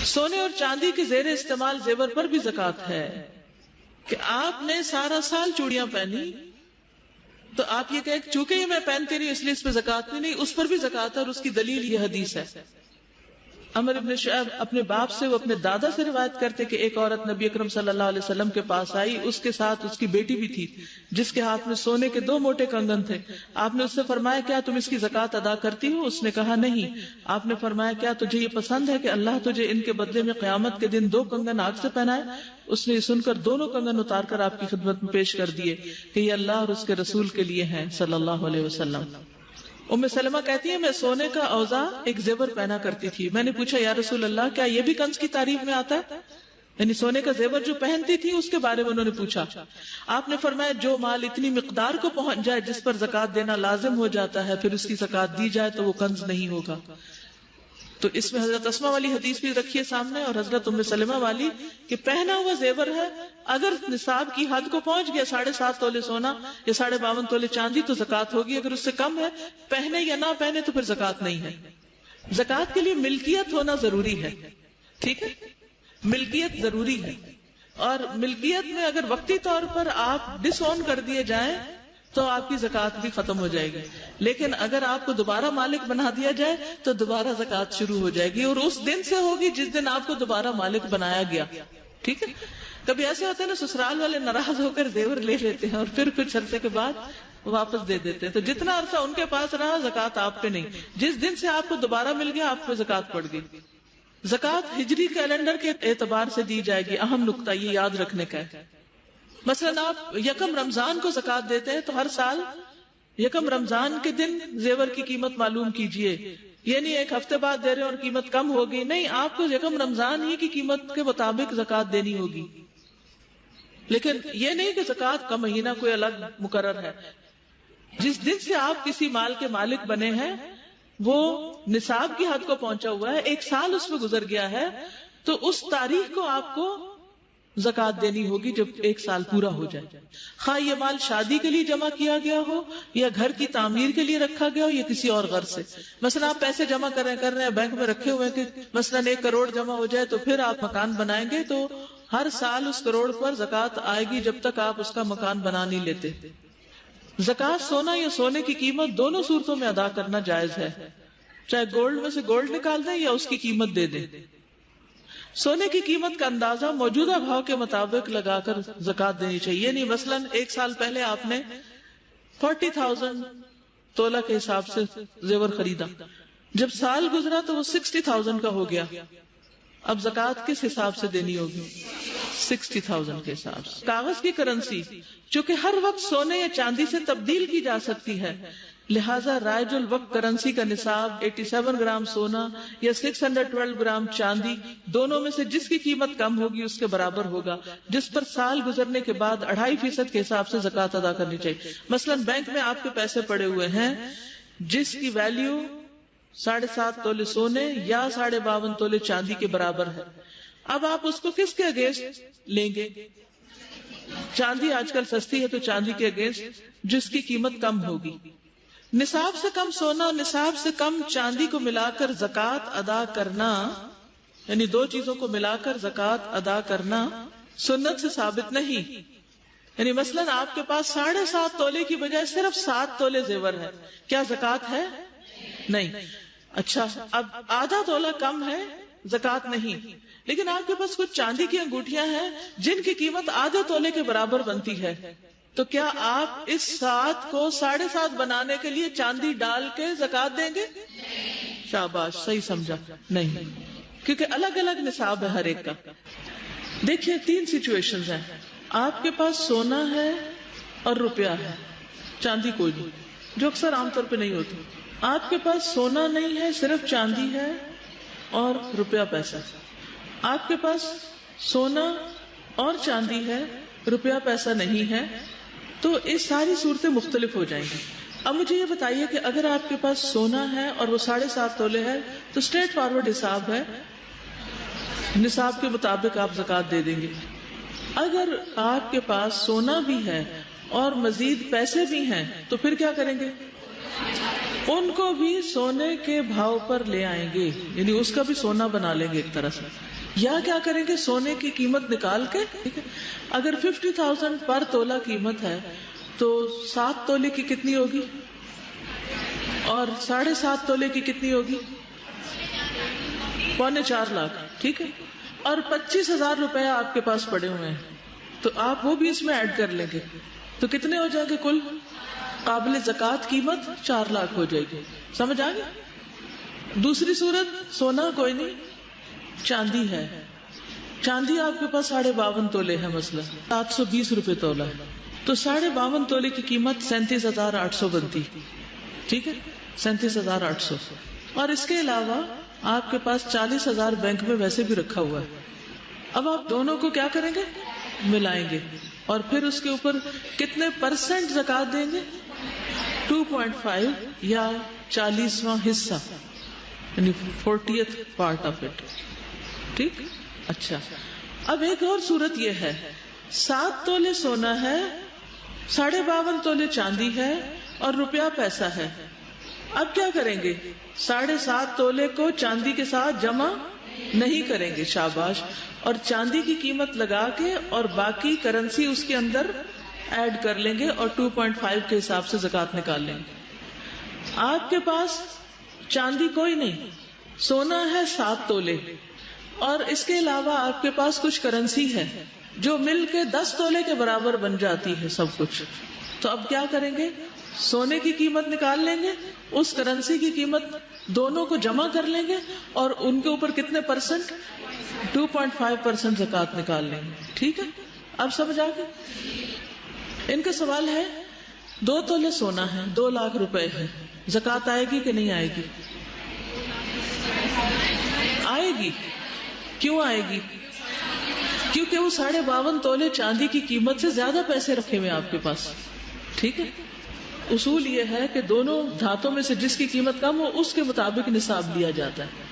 سونے اور چاندی کے زیر استعمال زیور پر بھی زکات ہے کہ آپ نے سارا سال چوڑیاں پہنی تو آپ یہ کہیں چونکہ یہ میں پہنتی رہی اس لیے اس پہ زکات نہیں، اس پر بھی زکات ہے، اور اس کی دلیل یہ حدیث ہے۔ عمر ابن شعیب اپنے باپ سے، وہ اپنے دادا سے روایت کرتے کہ ایک عورت نبی اکرم صلی اللہ علیہ وسلم کے پاس آئی، اس کے ساتھ اس کی بیٹی بھی تھی جس کے ہاتھ میں سونے کے 2 موٹے کنگن تھے۔ آپ نے اس سے فرمایا کیا تم اس کی زکات ادا کرتی ہو؟ اس نے کہا نہیں۔ آپ نے فرمایا کیا تجھے یہ پسند ہے کہ اللہ تجھے ان کے بدلے میں قیامت کے دن 2 کنگن آگ سے پہنائے؟ اس نے یہ سن کر دونوں کنگن اتار کر آپ کی خدمت میں پیش کر دیے کہ یہ اللہ اور اس کے رسول کے لیے ہیں صلی اللہ علیہ وسلم۔ ام سلمہ کہتی ہے میں سونے کا اوزا ایک زیور پہنا کرتی تھی، میں نے پوچھا یا رسول اللہ کیا یہ بھی کنز کی تعریف میں آتا ہے؟ یعنی سونے کا زیور جو پہنتی تھی اس کے بارے میں انہوں نے پوچھا۔ آپ نے فرمایا جو مال اتنی مقدار کو پہنچ جائے جس پر زکات دینا لازم ہو جاتا ہے پھر اس کی زکات دی جائے تو وہ کنز نہیں ہوگا۔ تو اس میں حضرت اسماء والی حدیث بھی رکھیے سامنے اور حضرت ام سلمہ والی کہ پہنا ہوا زیور ہے اگر نصاب کی حد کو پہنچ گیا 7.5 تولے سونا یا 52.5 تولے چاندی تو زکات ہوگی، اگر اس سے کم ہے پہنے یا نہ پہنے تو پھر زکات نہیں ہے۔ زکات کے لیے ملکیت ہونا ضروری ہے، ٹھیک ہے، ملکیت ضروری ہے، اور ملکیت میں اگر وقتی طور پر آپ ڈس اون کر دیے جائیں تو آپ کی زکات بھی ختم ہو جائے گی، لیکن اگر آپ کو دوبارہ مالک بنا دیا جائے تو دوبارہ زکات شروع ہو جائے گی، اور اس دن سے ہوگی جس دن آپ کو دوبارہ مالک بنایا گیا، ٹھیک ہے۔ کبھی ایسے ہوتے ہیں نا سسرال والے ناراض ہو کر زیور لے لیتے ہیں اور پھر کچھ عرصے کے بعد واپس دے دیتے ہیں، تو جتنا عرصہ ان کے پاس رہا زکات آپ پہ نہیں، جس دن سے آپ کو دوبارہ مل گیا آپ پہ زکات پڑ گئی۔ زکات ہجری کیلنڈر کے اعتبار سے دی جائے گی، اہم نقطہ یہ یاد رکھنے کا ہے۔ مثلا آپ یکم رمضان کو زکات دیتے ہیں تو ہر سال یکم رمضان کے دن زیور کی قیمت معلوم کیجئے، یہ نہیں ایک ہفتے بعد دے رہے اور قیمت کم ہوگی، نہیں، آپ کو یکم رمضان ہی کی قیمت کے مطابق زکات دینی ہوگی، لیکن یہ نہیں کہ زکات کا مہینہ کوئی الگ مقرر ہے۔ جس دن سے آپ کسی مال کے مالک بنے ہیں وہ نصاب کی حد کو پہنچا ہوا ہے، 1 سال اس میں گزر گیا ہے، تو اس تاریخ کو آپ کو زکات دینی ہوگی جب 1 سال پورا ہو جائے، خواہ یہ مال شادی کے لیے جمع کیا گیا ہو یا گھر کی تعمیر کے لیے رکھا گیا ہو یا کسی اور غرض سے۔ مثلا آپ پیسے جمع کر رہے ہیں بینک میں رکھے ہوئے کہ مثلا 1 کروڑ جمع ہو جائے تو پھر آپ مکان بنائیں گے، تو ہر سال اس کروڑ پر زکات آئے گی جب تک آپ اس کا مکان بنا نہیں لیتے۔ زکات سونا یا سونے کی قیمت دونوں صورتوں میں ادا کرنا جائز ہے، چاہے گولڈ میں سے گولڈ نکال دیں یا اس کی قیمت دے دیں۔ سونے کی قیمت کا اندازہ موجودہ بھاؤ کے مطابق لگا کر زکات دینی چاہیے، نہیں مثلا 1 سال پہلے آپ نے 40,000 تولہ کے حساب سے زیور خریدا، جب سال گزرا تو وہ 60,000 کا ہو گیا، اب زکات کس حساب سے دینی ہوگی؟ 60,000 کے حساب سے۔ کاغذ کی کرنسی چونکہ ہر وقت سونے یا چاندی سے تبدیل کی جا سکتی ہے، لہذا رائج الوقت کرنسی کا نصاب 87 گرام سونا یا 612 گرام چاندی دونوں میں سے جس کی قیمت کم ہوگی اس کے برابر ہوگا، جس پر سال گزرنے کے بعد 2.5% کے حساب سے زکات ادا کرنی چاہیے۔ مثلا بینک میں آپ کے پیسے پڑے ہوئے ہیں جس کی ویلیو 7.5 تولے سونے یا 52.5 تولے چاندی کے برابر ہے، اب آپ اس کو کس کے اگینسٹ لیں گے؟ چاندی آج کل سستی ہے تو چاندی کے اگینسٹ جس کی قیمت کم ہوگی۔ نصاب سے کم سونا، نصاب سے کم چاندی کو ملا کر زکات ادا کرنا، یعنی 2 چیزوں کو ملا کر زکات ادا کرنا سنت سے ثابت نہیں۔ یعنی مثلا آپ کے پاس 7.5 تولے کی بجائے صرف 7 تولے زیور ہے، کیا زکات ہے؟ نہیں۔ اچھا، اب آدھا تولہ کم ہے، زکات نہیں، لیکن آپ کے پاس کچھ چاندی کی انگوٹھیاں ہیں جن کی قیمت آدھے تولے کے برابر بنتی ہے، تو کیا آپ اس 7 کو 7.5 بنانے کے لیے چاندی ڈال کے زکات دیں گے؟ شاباش، صحیح سمجھا، نہیں، کیونکہ الگ الگ نصاب ہے ہر ایک کا۔ دیکھیے 3 سچویشنز ہیں، آپ کے پاس سونا ہے اور روپیہ ہے، چاندی کوئی نہیں، جو اکثر عام طور پہ نہیں ہوتی۔ آپ کے پاس سونا نہیں ہے، صرف چاندی ہے اور روپیہ پیسہ۔ آپ کے پاس سونا اور چاندی ہے، روپیہ پیسہ نہیں ہے، تو یہ ساری صورتیں مختلف ہو جائیں گی۔ اب مجھے یہ بتائیے کہ اگر آپ کے پاس سونا ہے اور وہ 7.5 تولے ہے تو اسٹریٹ فارورڈ حساب ہے، نصاب کے مطابق آپ زکات دے دیں گے۔ اگر آپ کے پاس سونا بھی ہے اور مزید پیسے بھی ہیں تو پھر کیا کریں گے؟ ان کو بھی سونے کے بھاؤ پر لے آئیں گے، یعنی اس کا بھی سونا بنا لیں گے ایک طرح سے. یا کیا کریں گے، سونے کی قیمت نکال کے، ٹھیک ہے، اگر 50,000 پر تولہ قیمت ہے تو 7 تولے کی کتنی ہوگی، اور 7.5 تولے کی کتنی ہوگی، 3.25 لاکھ، ٹھیک ہے. اور 25,000 روپے آپ کے پاس پڑے ہوئے ہیں تو آپ وہ بھی اس میں ایڈ کر لیں گے تو کتنے ہو جائیں گے کل قابل زکوٰۃ قیمت 4 لاکھ ہو جائے گی. سمجھ آ گئی. دوسری صورت، سونا کوئی نہیں، چاندی ہے. چاندی آپ کے پاس 52.5 تولے ہے، مثلا 720 روپے تولہ ہے، تو 52.5 تولے کی قیمت 37,800 بنتی، ٹھیک ہے، 37,800. اور اس کے علاوہ آپ کے پاس 40,000 بینک میں ویسے بھی رکھا ہوا ہے. اب آپ دونوں کو کیا کریں گے، ملائیں گے، اور پھر اس کے اوپر کتنے % زکوٰۃ دیں گے، 2.5 یا 40واں حصہ، یعنی 40th پارٹ آف اٹ. ٹھیک. اچھا، اب ایک اور صورت یہ ہے، 7 تولے سونا ہے، 52.5 تولے چاندی ہے، اور روپیہ پیسہ ہے. اب کیا کریں گے، 7.5 تولے کو چاندی کے ساتھ جمع نہیں کریں گے، شاباش، اور چاندی کی قیمت لگا کے اور باقی کرنسی اس کے اندر ایڈ کر لیں گے اور 2.5 کے حساب سے زکوٰۃ نکال لیں گے. آپ کے پاس چاندی کوئی نہیں، سونا ہے 7 تولے، اور اس کے علاوہ آپ کے پاس کچھ کرنسی ہے جو مل کے 10 تولے کے برابر بن جاتی ہے سب کچھ. تو اب کیا کریں گے، سونے کی قیمت نکال لیں گے، اس کرنسی کی قیمت دونوں کو جمع کر لیں گے، اور ان کے اوپر کتنے %، 2.5% زکوٰۃ نکال لیں گے. ٹھیک ہے، اب سمجھ آ گئی. ان کا سوال ہے 2 تولے سونا ہے، 2 لاکھ روپے ہے، زکوٰۃ آئے گی کہ نہیں آئے گی؟ آئے گی. کیوں آئے گی؟ کیونکہ وہ 52.5 تولے چاندی کی قیمت سے زیادہ پیسے رکھے ہوئے آپ کے پاس. ٹھیک ہے. اصول یہ ہے کہ دونوں دھاتوں میں سے جس کی قیمت کم ہو اس کے مطابق نصاب لیا جاتا ہے.